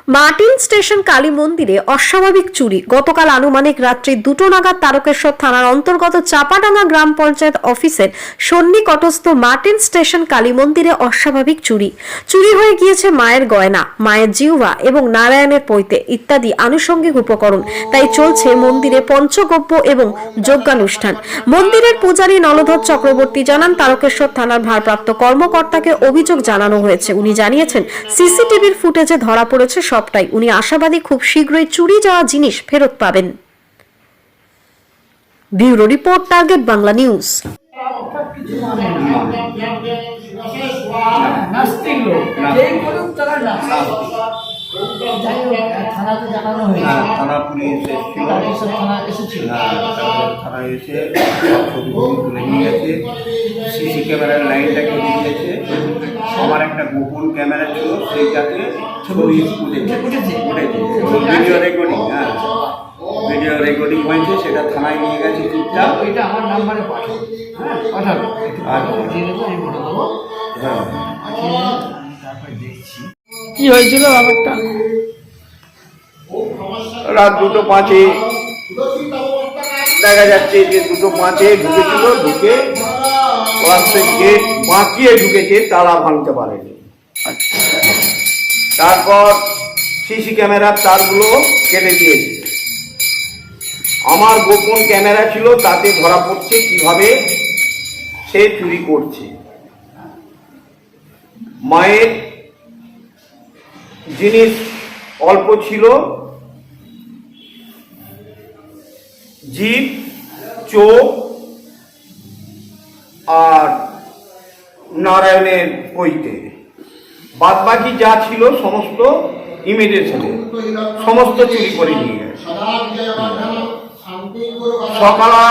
Martin station Kali মন্দিরে অস্বাভাবিক চুরি। গতকাল আনুমানিক রাত্রি 2টো নাগাদ তারকেশ্বর থানার অন্তর্গত চাপাডাঙ্গা গ্রাম পঞ্চায়েত অফিসের সন্নিকটস্থ মার্টিন স্টেশন কালী মন্দিরে অস্বাভাবিক চুরি হয়ে গিয়েছে মায়ের গয়না, মায়ের জিহ্বা এবং নারায়ণের পৈতে ইত্যাদি আনুষঙ্গিক উপকরণ। তাই চলছে মন্দিরে পঞ্চগব্য এবং যজ্ঞানুষ্ঠান। মন্দিরের পূজারী নলধর চক্রবর্তী জানান, তারকেশ্বর থানার ভারপ্রাপ্ত কর্মকর্তাকে অভিযোগ জানানো হয়েছে। উনি জানিয়েছেন, সিসিটিভির ফুটেজে ধরা পড়েছে সবটাই। উনি আশাবাদী খুব শীঘ্রই চুরি যাওয়া জিনিস ফেরত পাবেন। Bureau report, target Bangla news. থানা পুলিশ থানায় এসে তুলে নিয়ে গেছে, সিসি ক্যামেরার লাইনটাকে নিয়ে গেছে। আমার একটা গোপন ক্যামেরা ছিল, সেইটাতে ছবি উঠেছে, ভিডিও রেকর্ডিং, ভিডিও রেকর্ডিং হয়েছে, সেটা থানায় নিয়ে গেছে। চুপচাপ ওইটা আমার নাম্বারে পাঠাবে, পাঠাবে। কি হয়েছিল ব্যাপারটা? রাত 2:05 দেখা যাচ্ছে যে 2:05 ঢুকেছিল, ঢুকে গেট বাঁকিয়ে ঢুকেছে, তালা ভাঙতে পারেনি। তারপর সিসি ক্যামেরার তারগুলো কেটে দিয়েছে। আমার গোপন ক্যামেরা ছিল, তাতে ধরা পড়ছে কিভাবে সে চুরি করছে। মায়ের জিনিস অল্প ছিল, জিভ, চোখ আর নারায়ণের পৈতে। বাদ বাকি যা ছিল সমস্ত ইমিটেশনে, সমস্ত চুরি করে নিয়ে গেছে। সকালে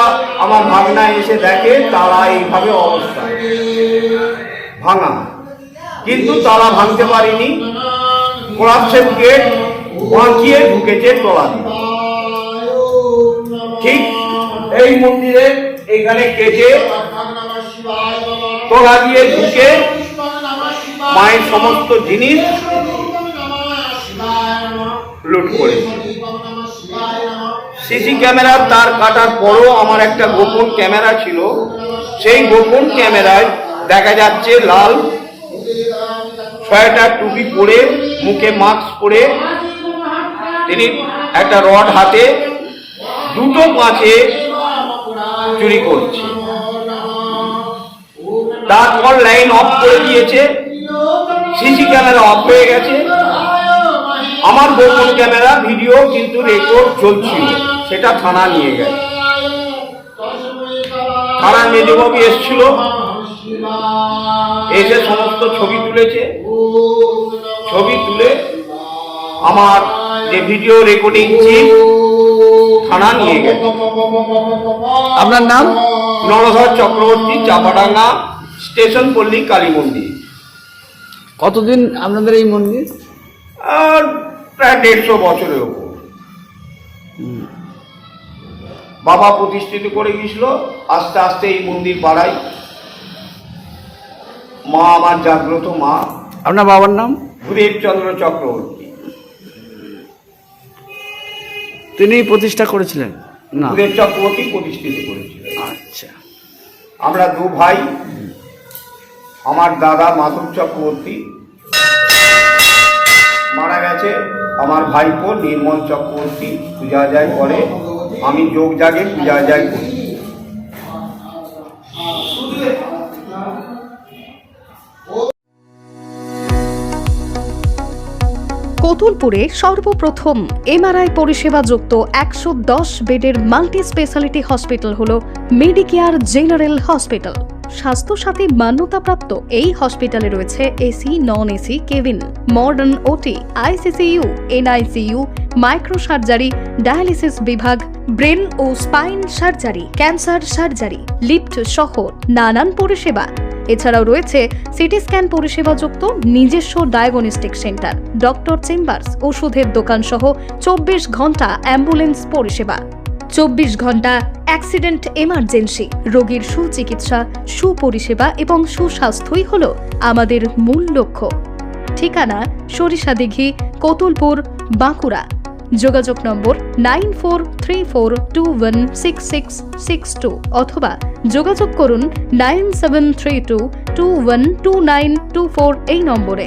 আমার ভাগনা এসে দেখে তালা এইভাবে অবস্থা, ভাঙা, কিন্তু তালা ভাঙতে পারিনি। কোলাপসের গেট বাঁকিয়ে ঢুকেছে তলা দিয়ে। ঠিক এই মন্দিরে এখানে কেটে তলা দিয়ে ঢুকে মায়ের সমস্ত জিনিস লুট করেছে। সিসি ক্যামেরার তার কাটার পরও আমার একটা গোপন ক্যামেরা ছিল, সেই গোপন ক্যামেরায় দেখা যাচ্ছে লাল সোয়েটার, টুপি পরে, মুখে মাস্ক পরে, তিনি একটা রড হাতে 2:05 চুরি করছে। তারপর লাইন অফ করে দিয়েছে, সিসি ক্যামেরা অফ হয়ে গেছে। আমার গোপন ক্যামেরা ভিডিও কিন্তু রেকর্ড চলছিল, সেটা থানা নিয়ে গেছে। থানার মেজবাবু এসেছিল, এসে সমস্ত ছবি তুলেছে। ছবি তুলে আমার যে ভিডিও রেকর্ডিং চিপ থানা নিয়ে গেছে। আপনার নাম? নলধর চক্রবর্তী, চাপাডাঙ্গা স্টেশন পল্লী কালী মন্দির। কতদিন আপনাদের এই মন্দির? আর প্রায় 150 বছরের উপর। বাবা প্রতিষ্ঠিত করে গিয়েছিল, আস্তে আস্তে এই মন্দির বাড়াই। মা আমার জাগ্রত মা। আপনার বাবার নাম? ভূদেবচন্দ্র চক্রবর্তী। তিনি প্রতিষ্ঠা করেছিলেন? না, ভূদেব চক্রবর্তী প্রতিষ্ঠিত করেছিলেন। আচ্ছা। আমরা 2 ভাই। আমার দাদা মাধব চক্রবর্তী মারা গেছে, আমার ভাইপো নির্মল চক্রবর্তী পূজা যায় করে, আমি যোগ জাগে পূজা যায় করি। কতুলপুরে সর্বপ্রথম এমআরআই পরিষেবা যুক্ত 110 বেডের মাল্টি স্পেশালিটি হসপিটাল হল মেডিকেয়ার জেনারেল হসপিটাল। স্বাস্থ্যসাথী মান্যতাপ্রাপ্ত এই হসপিটালে রয়েছে AC, non AC cabin, modern OT, ICCU, NICU, micro surgery, dialysis বিভাগ, ব্রেন ও spine surgery, cancer surgery, lift সহ নানান পরিষেবা। এছাড়াও রয়েছে সিটি স্ক্যান পরিষেবা যুক্ত নিজস্ব ডায়াগনস্টিক সেন্টার, ডক্টর চেম্বার্স, ওষুধের দোকান সহ 24 ঘন্টা অ্যাম্বুলেন্স পরিষেবা। 24 ঘন্টা অ্যাক্সিডেন্ট এমার্জেন্সি, রোগীর সুচিকিৎসা, সুপরিষেবা এবং সুস্বাস্থ্যই হল আমাদের মূল লক্ষ্য। ঠিকানা সরিষাদিঘি, কতুলপুর, বাঁকুড়া। যোগাযোগ নম্বর 9434216662 অথবা যোগাযোগ করুন 9732212924 এই নম্বরে।